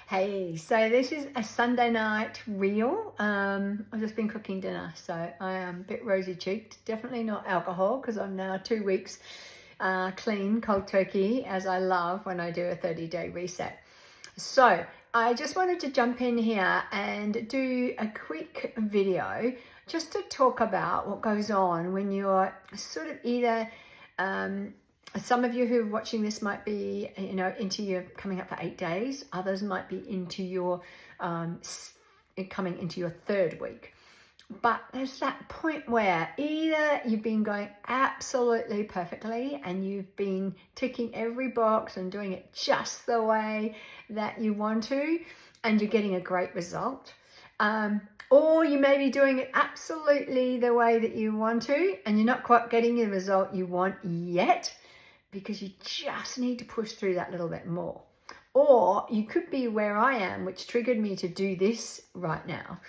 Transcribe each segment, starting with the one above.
Hey, so this is a Sunday night reel. I've just been cooking dinner, so I am a bit rosy cheeked. Definitely not alcohol because I'm now 2 weeks clean, cold turkey, as I love when I do a 30-day reset. So I just wanted to jump in here and do a quick video just to talk about what goes on when you're sort of either some of you who are watching this might be, into your coming up for 8 days. Others might be into your coming into your third week. But there's that point where either you've been going absolutely perfectly and you've been ticking every box and doing it just the way that you want to, and you're getting a great result. Or you may be doing it absolutely the way that you want to, and you're not quite getting the result you want yet, because you just need to push through that little bit more. Or you could be where I am, which triggered me to do this right now,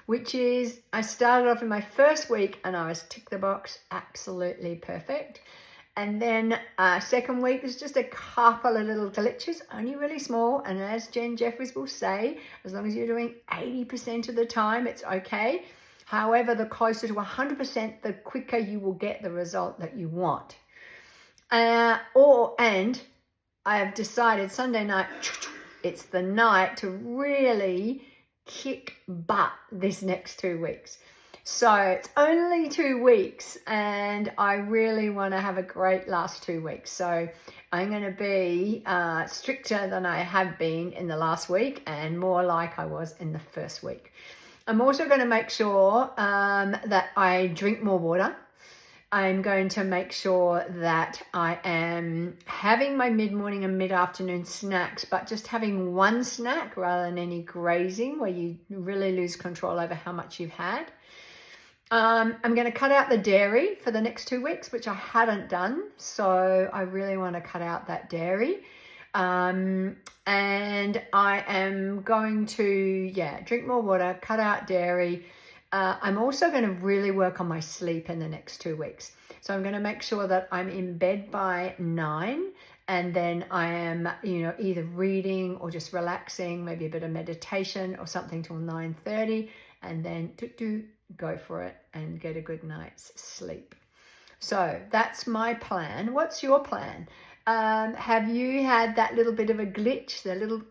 which is I started off in my first week and I was tick the box, absolutely perfect. And then second week, there's just a couple of little glitches, only really small. And as Jen Jeffries will say, as long as you're doing 80% of the time, it's okay. However, the closer to 100%, the quicker you will get the result that you want. And I have decided Sunday night, it's the night to really kick butt this next 2 weeks. So it's only 2 weeks and I really want to have a great last 2 weeks. So I'm going to be stricter than I have been in the last week and more like I was in the first week. I'm also going to make sure that I drink more water. I'm going to make sure that I am having my mid-morning and mid-afternoon snacks, but just having one snack rather than any grazing where you really lose control over how much you've had. I'm going to cut out the dairy for the next 2 weeks, which I hadn't done. So I really want to cut out that dairy. And I am going to, drink more water, cut out dairy. I'm also going to really work on my sleep in the next 2 weeks. So I'm going to make sure that I'm in bed by 9, and then I am, either reading or just relaxing, maybe a bit of meditation or something till 9:30, and then go for it and get a good night's sleep. So that's my plan. What's your plan? Have you had that little bit of a glitch, the little,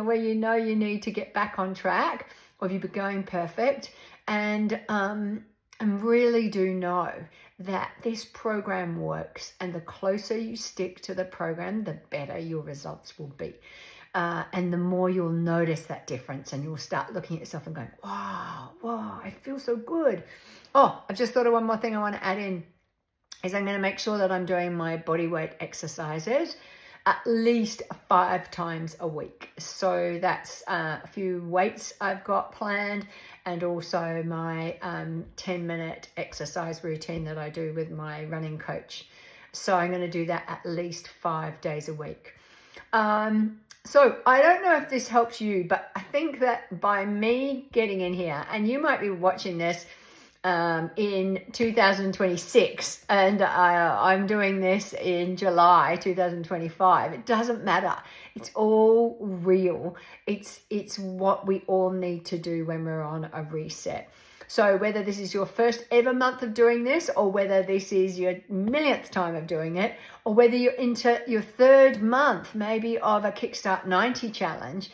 where you need to get back on track? Or have you been going perfect? And really do know that this program works, and the closer you stick to the program, the better your results will be. And the more you'll notice that difference, and you'll start looking at yourself and going, wow, I feel so good. Oh, I've just thought of one more thing I want to add in, is I'm going to make sure that I'm doing my body weight exercises at least 5 times a week. So that's a few weights I've got planned, and also my 10-minute exercise routine that I do with my running coach. So I'm going to do that at least 5 days a week. So I don't know if this helps you, but I think that by me getting in here, and you might be watching this in 2026, and I'm doing this in July 2025. It doesn't matter. It's all real. It's what we all need to do when we're on a reset. So whether this is your first ever month of doing this, or whether this is your millionth time of doing it, or whether you're into your 3rd month maybe of a Kickstart 90 challenge,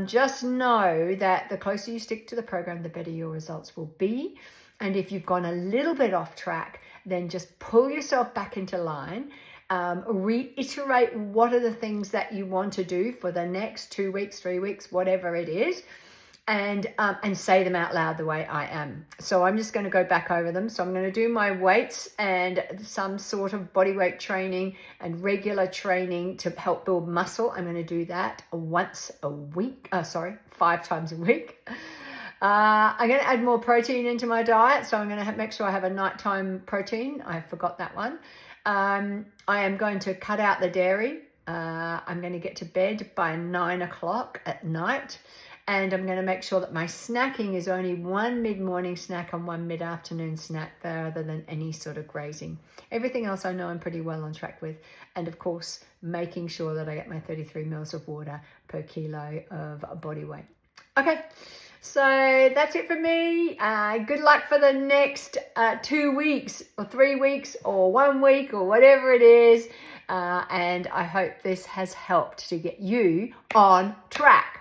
just know that the closer you stick to the program, the better your results will be. And if you've gone a little bit off track, then just pull yourself back into line, reiterate what are the things that you want to do for the next 2 weeks, 3 weeks, whatever it is, and say them out loud the way I am. So I'm just going to go back over them. So I'm going to do my weights and some sort of body weight training and regular training to help build muscle. I'm going to do that 5 times a week. I'm going to add more protein into my diet, so I'm going to make sure I have a nighttime protein. I forgot that one. I am going to cut out the dairy. I'm going to get to bed by 9 o'clock at night, And I'm going to make sure that my snacking is only one mid-morning snack and one mid-afternoon snack rather than any sort of grazing. Everything else I know I'm pretty well on track with. And of course, making sure that I get my 33 mils of water per kilo of body weight. Okay, so that's it for me. Good luck for the next 2 weeks or 3 weeks or 1 week or whatever it is. And I hope this has helped to get you on track.